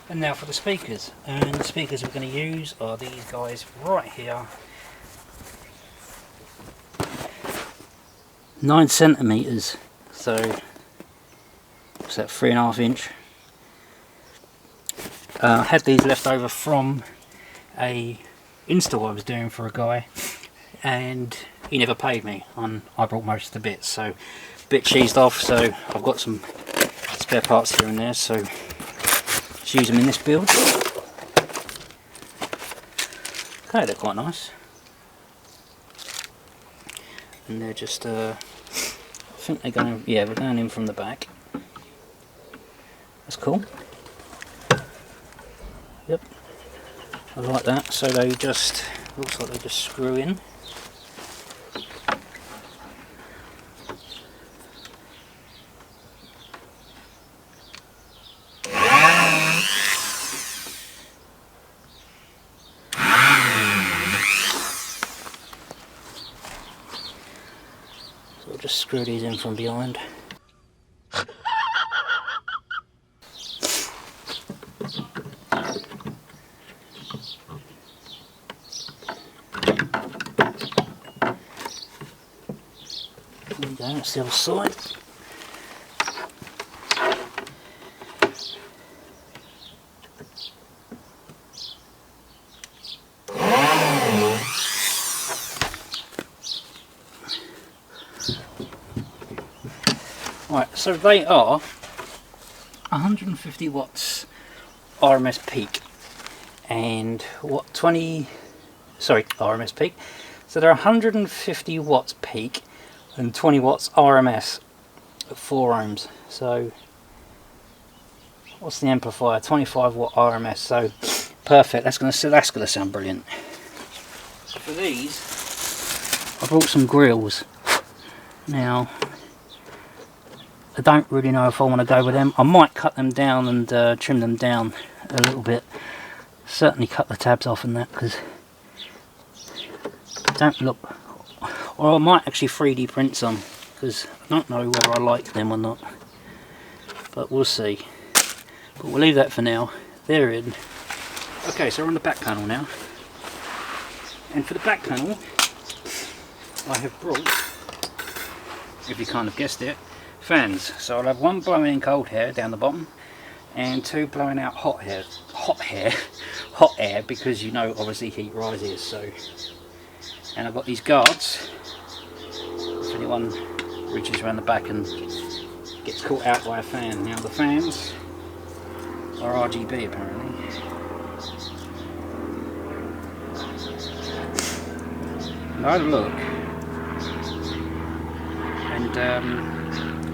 And now for the speakers. And the speakers we're going to use are these guys right here. 9 centimeters. So what's that, 3.5 inch? I had these left over from a install I was doing for a guy, and he never paid me, and I brought most of the bits, so a bit cheesed off. So I've got some spare parts here and there, so let's use them in this build. Okay, they're quite nice, and they're just I think they're going, yeah, we're going in from the back. That's cool. Yep, I like that. So they just, looks like they just screw in. So I'll just screw these in from behind. That's the other side. Right, so they are 150 watts RMS peak and what, RMS peak. So they're 150 watts peak and 20 watts RMS at 4 ohms. So what's the amplifier? 25 watt RMS. So perfect. That's gonna sound brilliant. So for these, I brought some grills. Now I don't really know if I want to go with them. I might cut them down and trim them down a little bit. Certainly cut the tabs off and that, because they don't look. Or I might actually 3D print some, because I don't know whether I like them or not. But we'll see. But we'll leave that for now. They're in. Okay, so we're on the back panel now. And for the back panel, I have brought, if you kind of guessed it, fans. So I'll have one blowing in cold air down the bottom, and 2 blowing out hot air, because you know obviously heat rises. So, and I've got these guards. If anyone reaches around the back and gets caught out by a fan. Now the fans are RGB apparently. And I had a look, and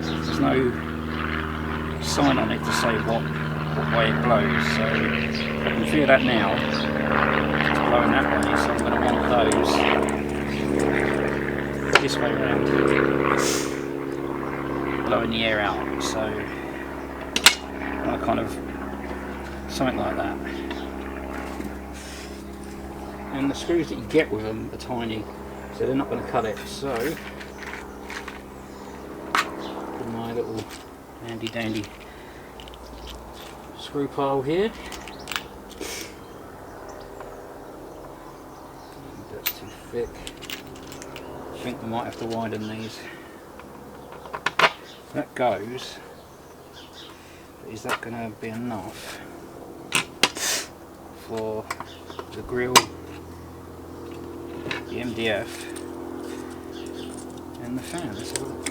there's no sign on it to say what way it blows, so I can feel that now. It's blowing that way, so I'm going to want those this way around, blowing the air out. So I kind of something like that. And the screws that you get with them are tiny, so they're not going to cut it. So my little handy dandy screw pile here. That's too thick. I think we might have to widen these. That goes. But is that going to be enough for the grill, the MDF, and the fan? Let's have a look.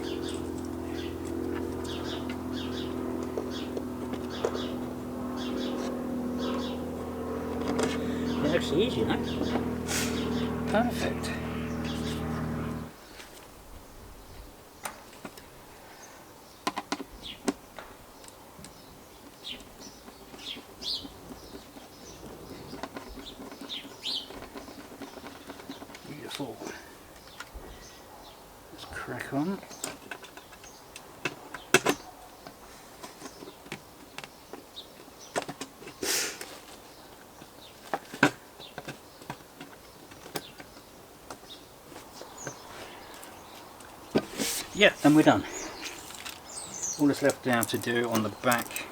It's easy, you know? Perfect. Beautiful. Let's crack on. Yeah, and we're done. All that's left now to do on the back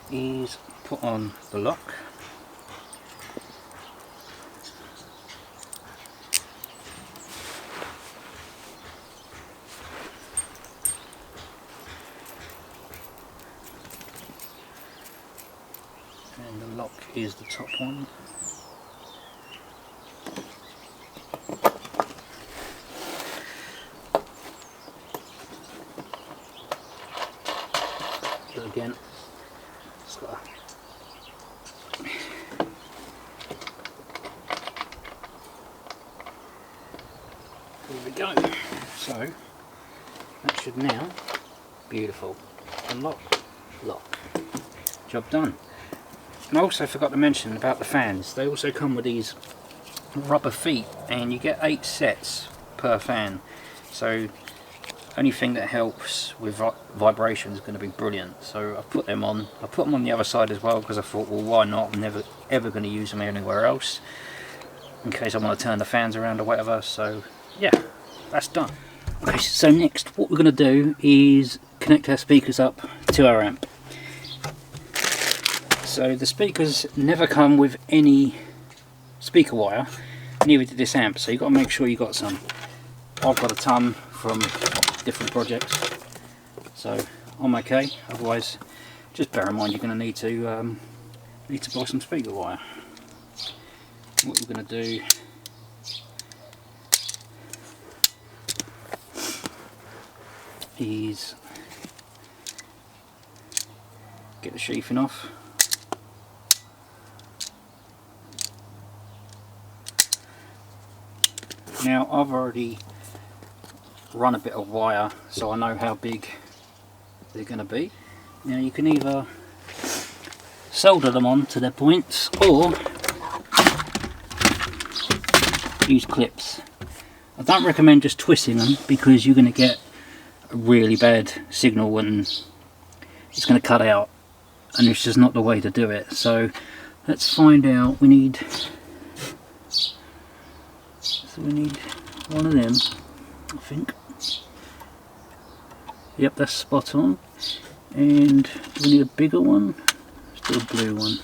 is put on the lock. And the lock is the top one. So again, it's got there we go. So that should now, beautiful, unlock, lock, job done. And I also forgot to mention about the fans. They also come with these rubber feet, and you get 8 sets per fan. So anything that helps with vibration is going to be brilliant. So I put them on. I put them on the other side as well because I thought, well, why not? I'm never ever going to use them anywhere else in case I want to turn the fans around or whatever. So yeah, that's done. Okay, so next what we're going to do is connect our speakers up to our amp. So the speakers never come with any speaker wire, neither did this amp, so you've got to make sure you got some. I've got a ton from different projects, so I'm okay. Otherwise, just bear in mind you're going to need to buy some speaker wire. What we're going to do is get the sheathing off. Now I've already run a bit of wire so I know how big they're going to be. Now you can either solder them on to their points or use clips. I don't recommend just twisting them because you're going to get a really bad signal and it's going to cut out, and it's just not the way to do it. So let's find out. We need one of them, I think. Yep, that's spot on. And we need a bigger one. Let's do a blue one.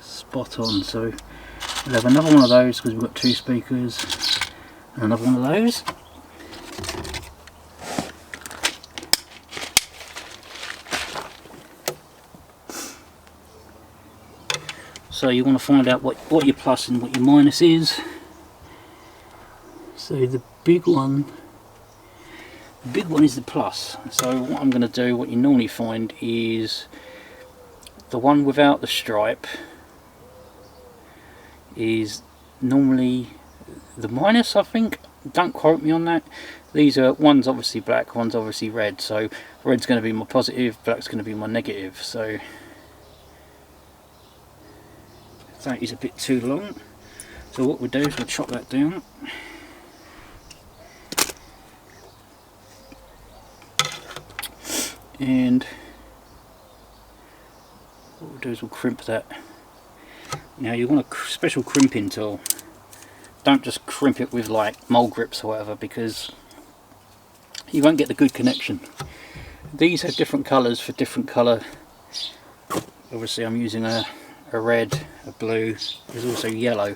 Spot on. So we'll have another one of those because we've got 2 speakers, and another one of those. So you want to find out what your plus and what your minus is. So the big one is the plus. So what I'm going to do, what you normally find is the one without the stripe is normally the minus, I think. Don't quote me on that. These are, one's obviously black, one's obviously red. So red's going to be my positive, black's going to be my negative. So that is a bit too long, so what we'll do is we'll chop that down. And what we'll do is we'll crimp that. Now you want a special crimping tool. Don't just crimp it with like mole grips or whatever, because you won't get the good connection. These have different colours for different colour. Obviously I'm using a red, a blue, there's also yellow,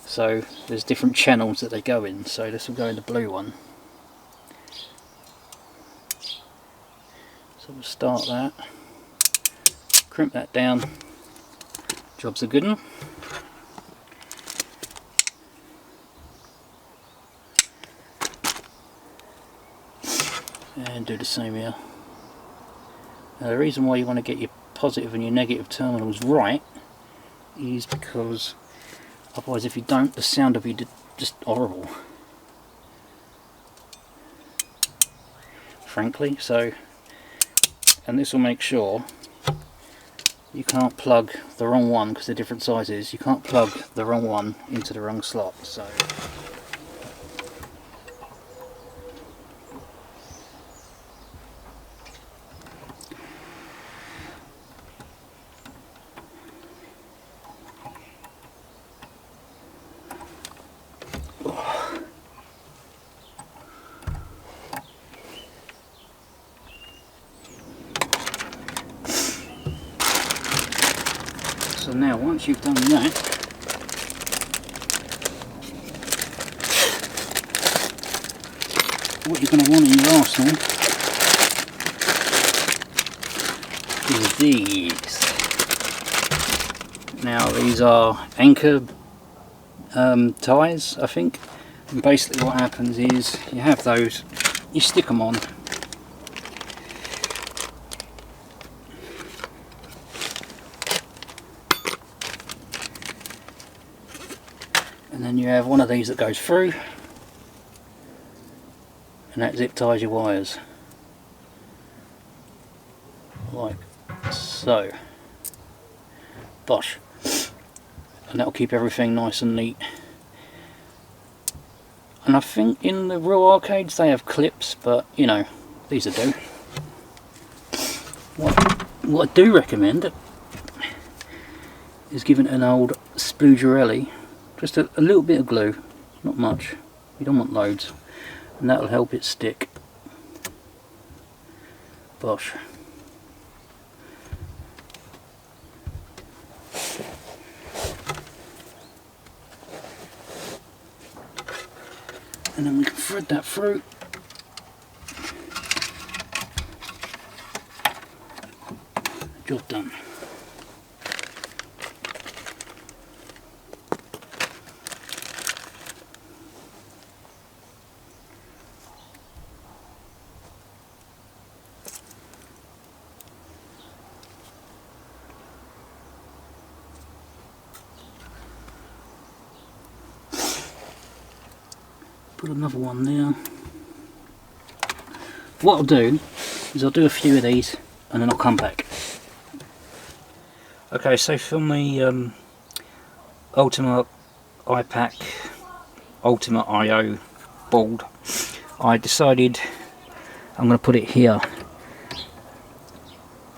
so there's different channels that they go in. So this will go in the blue one. So we'll start that, crimp that down, job's a good one. And do the same here. Now the reason why you want to get your positive and your negative terminals right is because otherwise if you don't, the sound will be just horrible, frankly. So, and this will make sure you can't plug the wrong one, because they're different sizes. You can't plug the wrong one into the wrong slot. So So now once you've done that, what you're going to want in your arsenal is these. Now these are anchor ties, I think, and basically what happens is you have those, you stick them on, and then you have one of these that goes through, and that zip ties your wires like so. Bosh. And that'll keep everything nice and neat. And I think in the real arcades they have clips, but you know, these are do. What I do recommend is giving it an old splugerelli, just a little bit of glue, not much, you don't want loads, and that'll help it stick. Bosh. And then we can thread that through. Job done. Put another one there. What I'll do is I'll do a few of these and then I'll come back. Okay, so from the Ultimate iPack Ultimate IO board, I decided I'm going to put it here,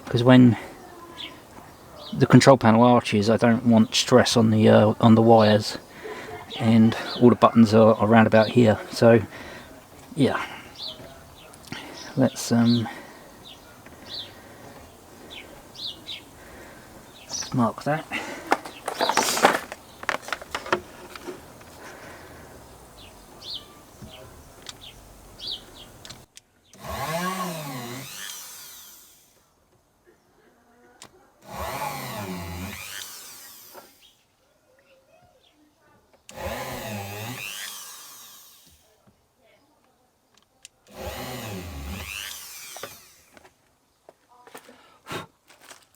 because when the control panel arches I don't want stress on the wires, and all the buttons are around about here. So yeah, let's mark that.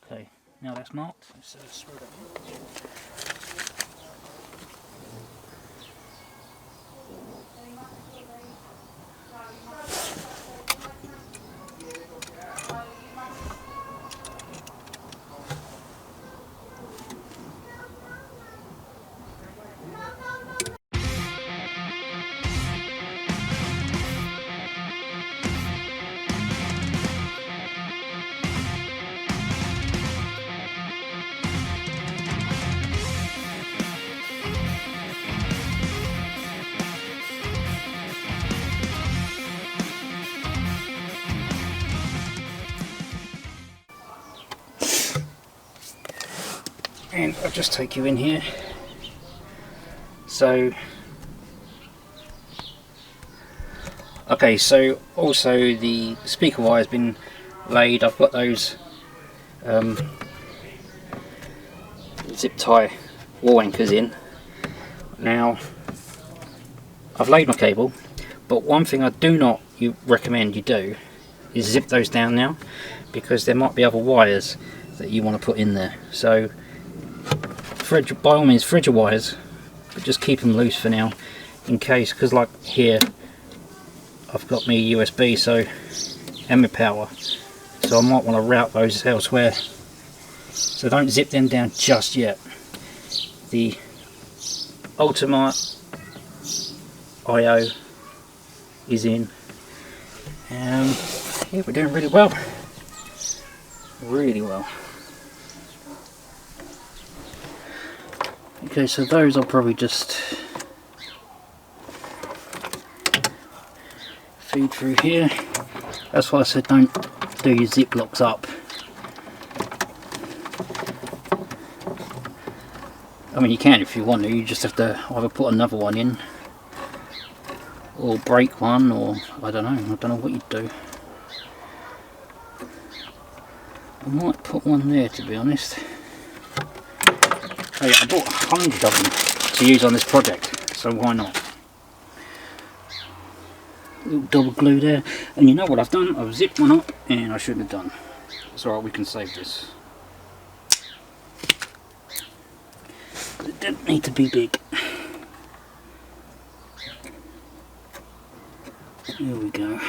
Okay, now that's marked. Let's throw that in. And I'll just take you in here. So, okay, so also the speaker wire has been laid. I've got those zip tie wall anchors in. Now, I've laid my cable, but one thing I do not recommend you do is zip those down now, because there might be other wires that you want to put in there. So by all means thread your wires, but just keep them loose for now, in case, because like here I've got my USB and my power, so I might want to route those elsewhere. So don't zip them down just yet. The Ultimate IO is in, and yeah, we're doing really well. Really well. Okay, so those I'll probably just feed through here. That's why I said don't do your zip locks up. I mean, you can if you want to, you just have to either put another one in or break one, or I don't know what you'd do. I might put one there, to be honest. Oh yeah, I bought 100 of them to use on this project, so why not? Little double glue there, and you know what I've done? I've zipped one up, and I shouldn't have done. It's alright, we can save this. It didn't need to be big. Here we go.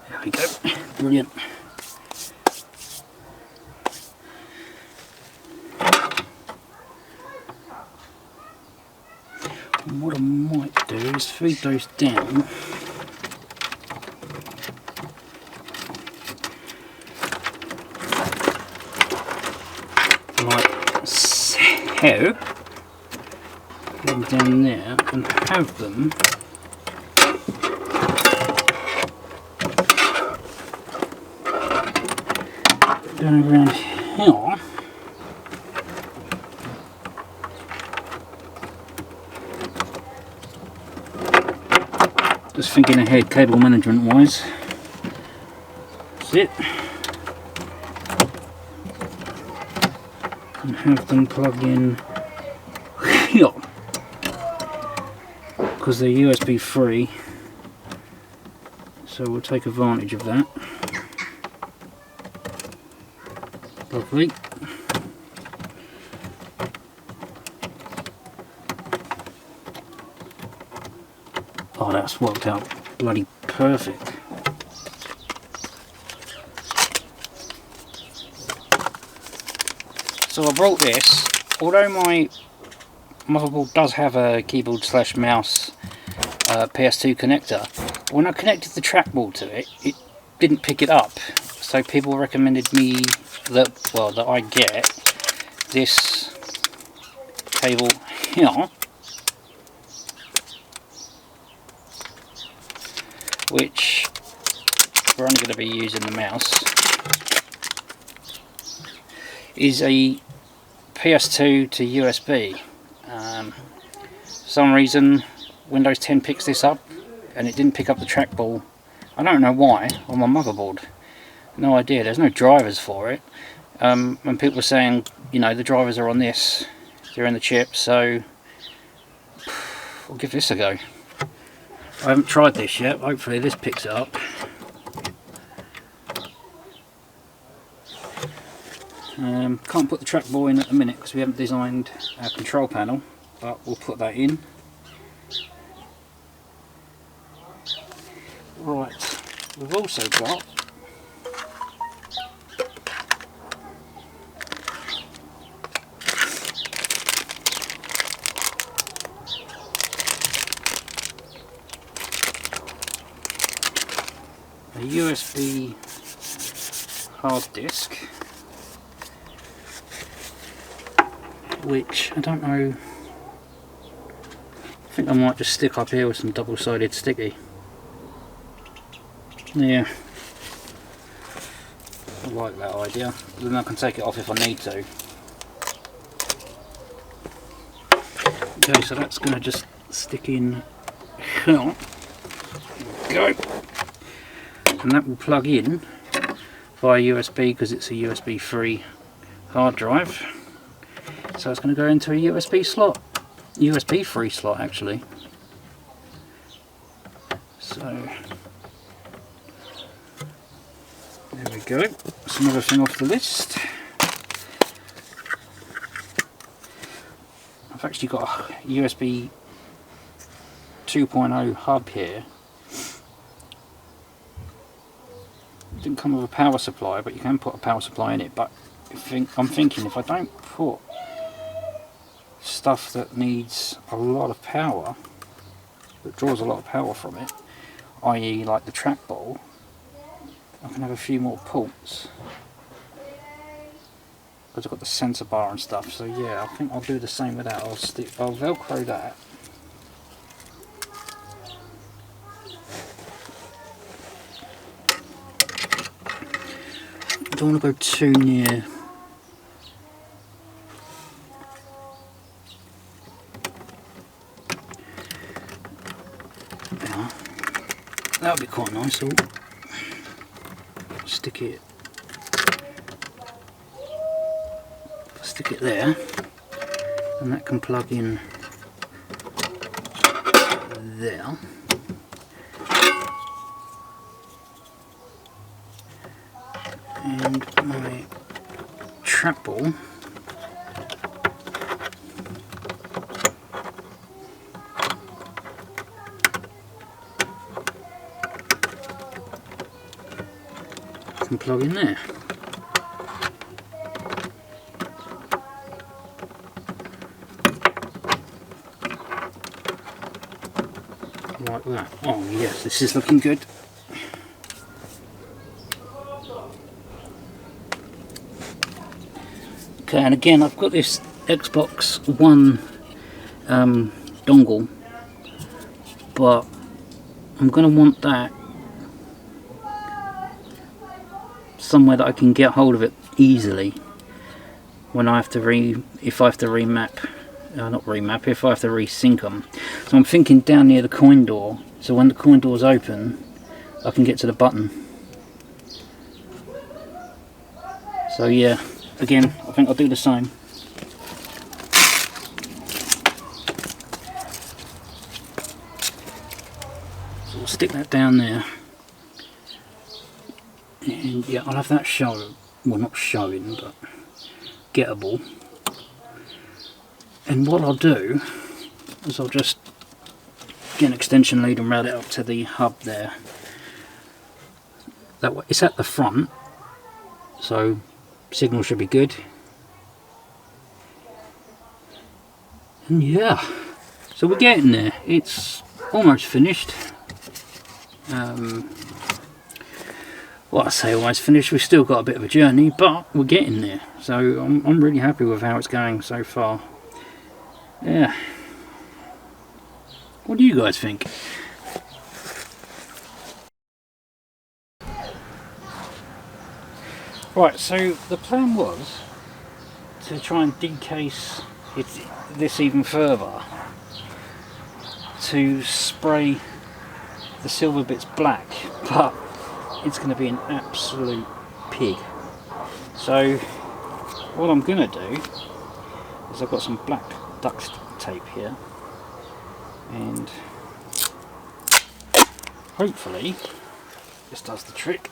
There we go. Brilliant. And what I might do is feed those down. Like so. Put them down there and have them going around here. Just thinking ahead, cable management wise. That's it. And have them plug in here, because they're USB free, so we'll take advantage of that. Lovely. Oh, that's worked out bloody perfect. So I brought this, although my motherboard does have a keyboard slash mouse PS2 connector, when I connected the trackball to it, it didn't pick it up. So people recommended me that, well, that I get this cable here, which we're only going to be using the mouse, is a PS2 to USB. For some reason Windows 10 picks this up and it didn't pick up the trackball. I don't know why on my motherboard. No idea, there's no drivers for it. And people were saying, you know, the drivers are on this, they're in the chip, so we'll give this a go. I haven't tried this yet, hopefully this picks it up. Can't put the trackball in at the minute because we haven't designed our control panel, but we'll put that in. Right, we've also got a USB hard disk, which I don't know, I think I might just stick up here with some double-sided sticky. Yeah, I like that idea, then I can take it off if I need to. Okay, so that's going to just stick in here. There we go. And that will plug in via USB because it's a USB free hard drive. So it's going to go into a USB slot, USB free slot actually. So there we go, that's another thing off the list. I've actually got a USB 2.0 hub here. It didn't come with a power supply, but you can put a power supply in it. But I'm thinking if I don't put stuff that needs a lot of power, that draws a lot of power from it, i.e. like the trackball, I can have a few more ports because I've got the sensor bar and stuff. So yeah, I think I'll do the same with that. I'll velcro that don't want to go too near. Yeah, that would be quite nice. So stick it there, and that can plug in there. And my trap ball can plug in there. Like that. Oh yes, this is looking good. Okay, and again I've got this Xbox One dongle, but I'm going to want that somewhere that I can get hold of it easily when I have to if I have to remap, not remap, if I have to resync them. So I'm thinking down near the coin door, so when the coin door's open I can get to the button. So yeah, again I think I'll do the same. So we'll stick that down there, and yeah, I'll have that shown, well not showing but gettable. And what I'll do is I'll just get an extension lead and route it up to the hub there. That way, it's at the front, so signal should be good. And yeah, so we're getting there. It's almost finished. Well, I say almost finished. We've still got a bit of a journey, but we're getting there. So I'm really happy with how it's going so far. Yeah. What do you guys think? Right, so the plan was to try and decase this even further, to spray the silver bits black, but it's going to be an absolute pig. So what I'm going to do is I've got some black duct tape here, and hopefully this does the trick.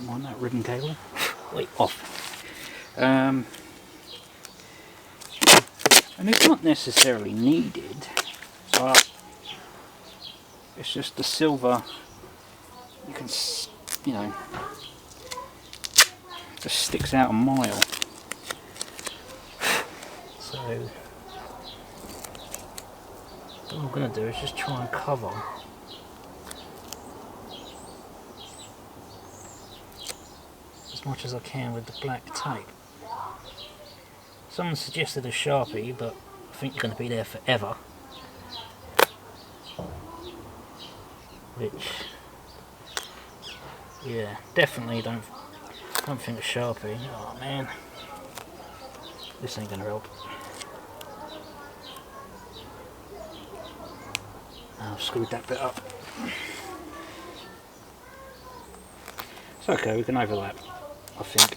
On that ribbon cable, wait, off. And it's not necessarily needed, but it's just the silver, you can, you know, just sticks out a mile. So what I'm going to do is just try and cover as much as I can with the black tape. Someone suggested a Sharpie, but I think it's going to be there forever. Which, yeah, definitely don't think a Sharpie. Oh man, this ain't going to help. I've screwed that bit up. It's okay, we can overlap, I think.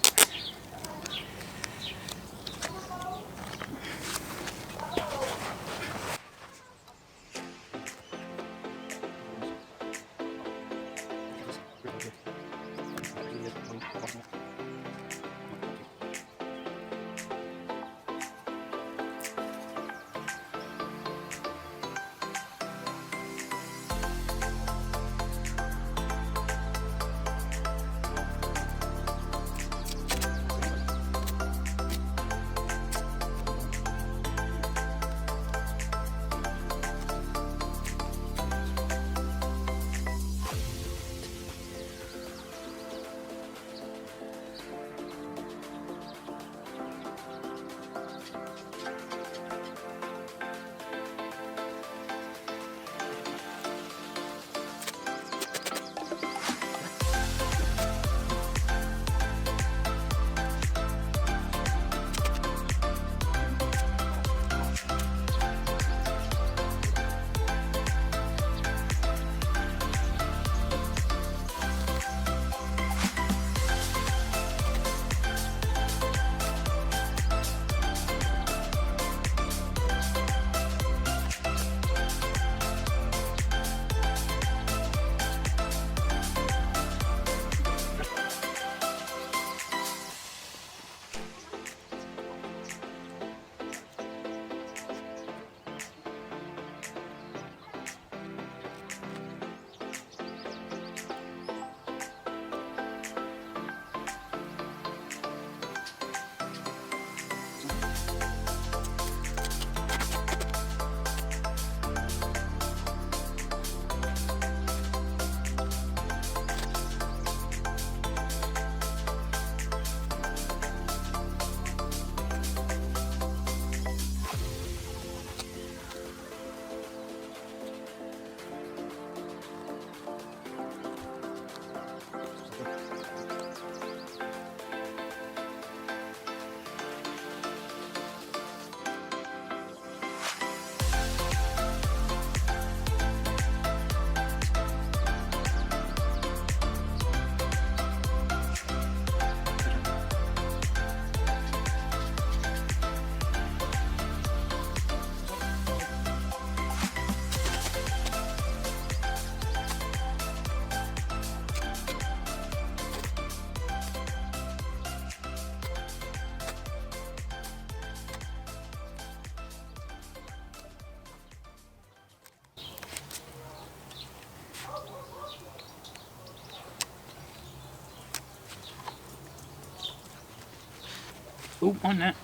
Oh, on that.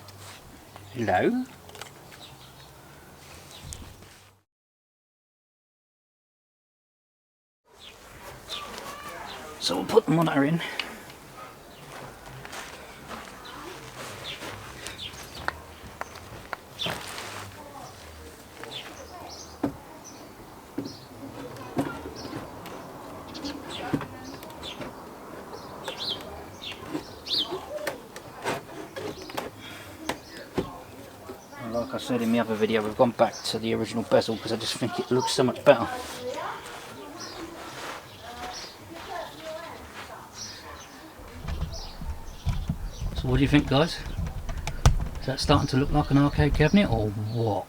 Hello. So we'll put the monitor in. Like I said in the other video, we've gone back to the original bezel because I just think it looks so much better. So what do you think, guys? Is that starting to look like an arcade cabinet or what?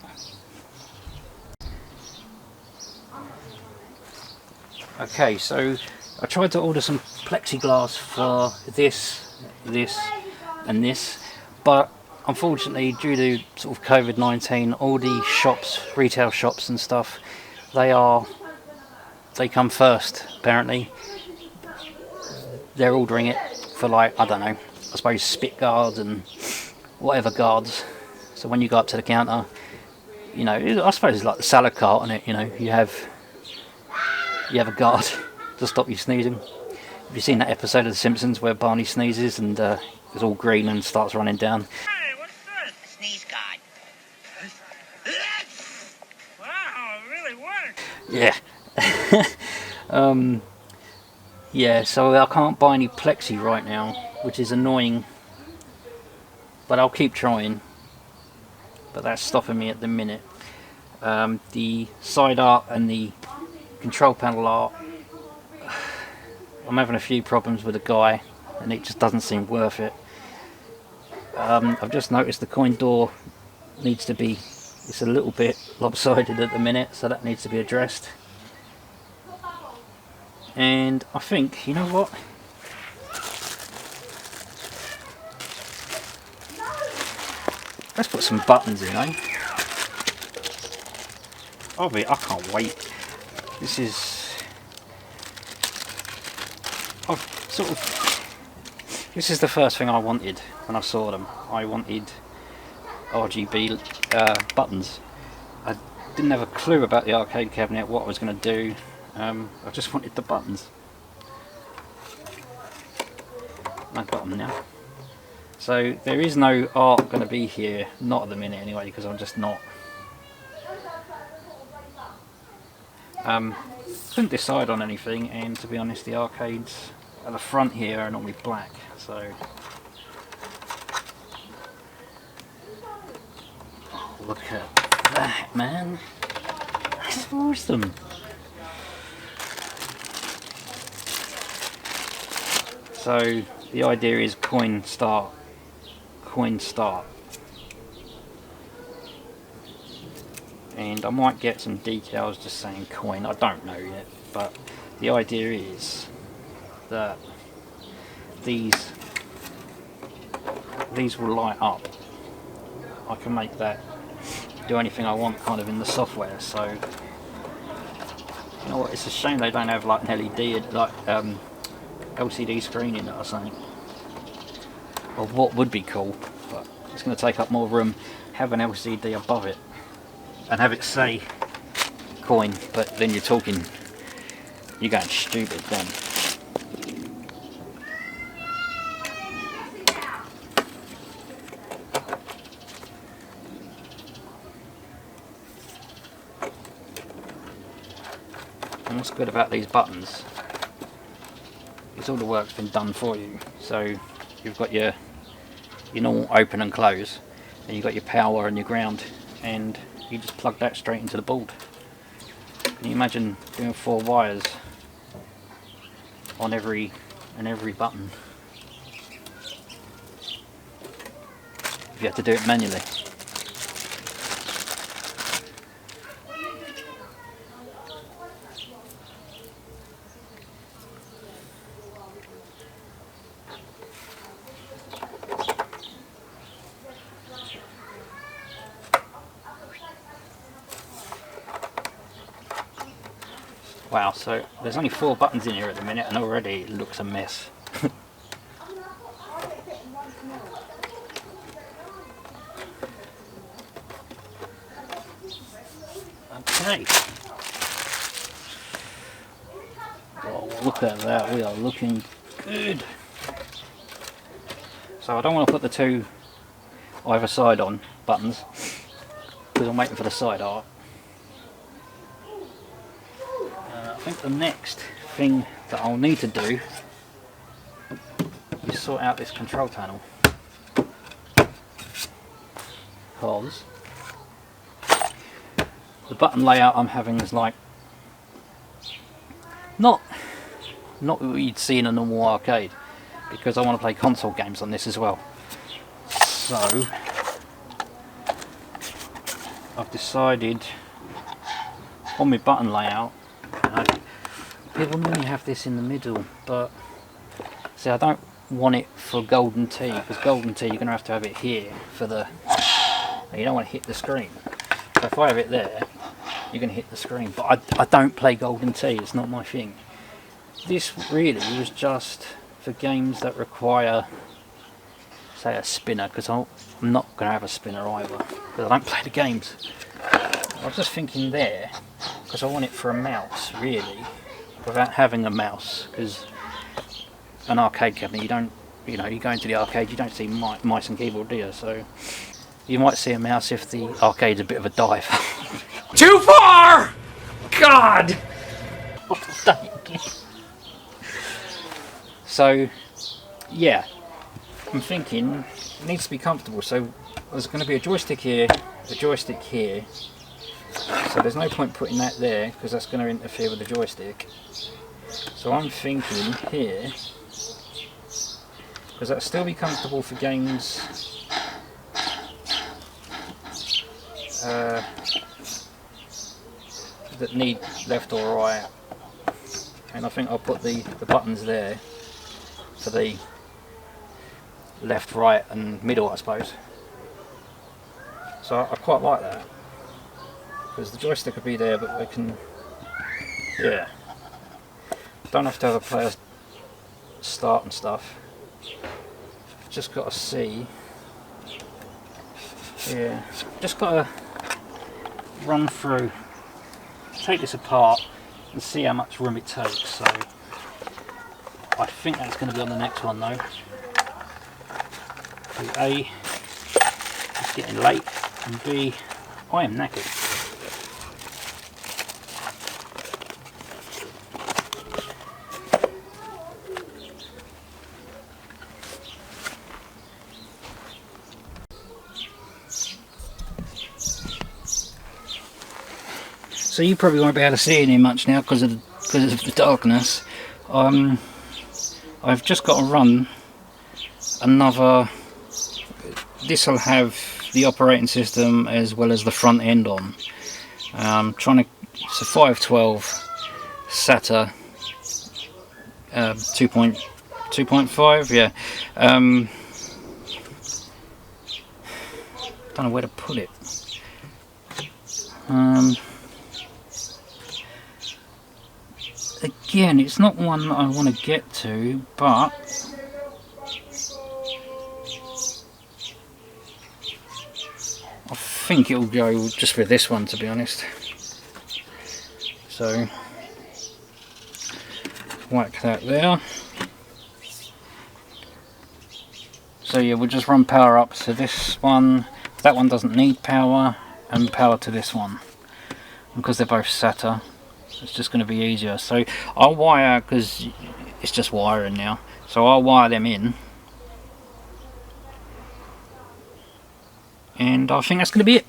Okay, so I tried to order some plexiglass for this and this, but unfortunately due to sort of COVID-19, all the shops, retail shops and stuff, they come first apparently. They're ordering it for, like, I don't know, I suppose spit guards and whatever guards. So when you go up to the counter, you know, I suppose it's like the salad cart on it, you know, you have a guard to stop you sneezing. Have you seen that episode of The Simpsons where Barney sneezes and it's all green and starts running down? Hey, what's this? A sneeze guard. Wow, it really works. Yeah. Yeah, so I can't buy any plexi right now, which is annoying. But I'll keep trying. But that's stopping me at the minute. The side art and the control panel art, I'm having a few problems with the guy and it just doesn't seem worth it. I've just noticed the coin door needs to be, it's a little bit lopsided at the minute, so that needs to be addressed. And I think, you know what? Let's put some buttons in, eh? I can't wait. This is... This is the first thing I wanted when I saw them. I wanted RGB buttons. I didn't have a clue about the arcade cabinet, what I was going to do. I just wanted the buttons. I've got them now. So there is no art going to be here, not at the minute anyway, because I'm just not. Couldn't decide on anything, and to be honest, the arcades at the front here are normally black, so. Oh, look at that, man! That's awesome. So the idea is coin start. And I might get some decals just saying coin, I don't know yet, but the idea is that these will light up. I can make that do anything I want kind of in the software, so you know what, it's a shame they don't have like an LED, like LCD screen in it or something. Or what would be cool, but it's going to take up more room, have an LCD above it and have it say coin, but then you're going stupid then. And what's good about these buttons is all the work's been done for you. So you've got your normal open and close, and you've got your power and your ground, and you just plug that straight into the board. Can you imagine doing 4 wires on every button if you had to do it manually? Wow, so there's only 4 buttons in here at the minute and already it looks a mess. look at that, we are looking good. So I don't want to put the two either side on buttons because I'm waiting for the side art. I think the next thing that I'll need to do is sort out this control panel, because the button layout I'm having is like not what you'd see in a normal arcade, because I want to play console games on this as well. So I've decided on my button layout, people normally have this in the middle, but see, I don't want it for golden tee, because golden tee you're going to have it here for the, you don't want to hit the screen. So if I have it there, you're going to hit the screen, but I don't play golden tee, it's not my thing. This really was just for games that require, say, a spinner, because I'm not going to have a spinner either, because I don't play the games. I was just thinking there, because I want it for a mouse really, without having a mouse, because an arcade cabinet, you go into the arcade, you don't see mice and keyboard, do you? So you might see a mouse if the arcade's a bit of a dive. Too far! God! So yeah, I'm thinking it needs to be comfortable, so there's going to be a joystick here, a joystick here, so there's no point putting that there because that's going to interfere with the joystick. So I'm thinking here, because that'll still be comfortable for games that need left or right, and I think I'll put the buttons there for the left, right and middle, I suppose. So I quite like that, because the joystick will be there, but they can, yeah, don't have to have a player start and stuff. Just got to see, yeah, just got to run through, take this apart and see how much room it takes. So I think that's going to be on the next one though. So A, it's getting late, and B, I am knackered. So you probably won't be able to see it in much now because of the darkness. I've just got to run another. This will have the operating system as well as the front end on. Trying to. It's a 512 SATA 2.5. Yeah. Don't know where to put it. Again, it's not one that I want to get to, but I think it'll go just with this one, to be honest. So whack that there. So yeah, we'll just run power up to this one. That one doesn't need power, and power to this one, because they're both SATA. It's just going to be easier. So I'll wire, because it's just wiring now, so I'll wire them in, and I think that's going to be it.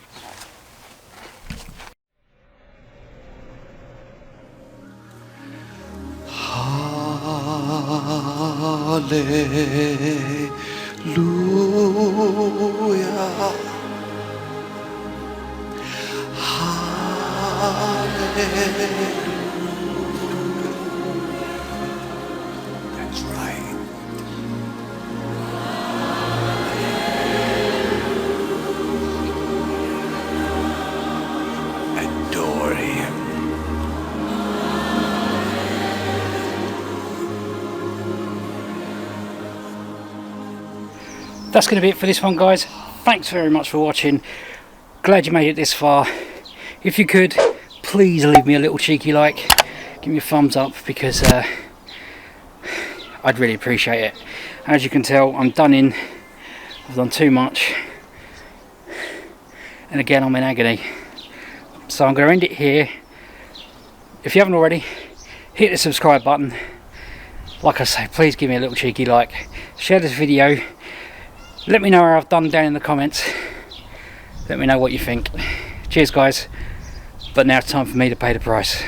Hallelujah. That's right. Adore him. That's going to be it for this one, guys. Thanks very much for watching. Glad you made it this far. If you could, please leave me a little cheeky like, give me a thumbs up, because I'd really appreciate it. As you can tell, I'm done in. I've done too much. And again, I'm in agony. So I'm going to end it here. If you haven't already, hit the subscribe button. Like I say, please give me a little cheeky like. Share this video. Let me know how I've done down in the comments. Let me know what you think. Cheers guys. But now it's time for me to pay the price.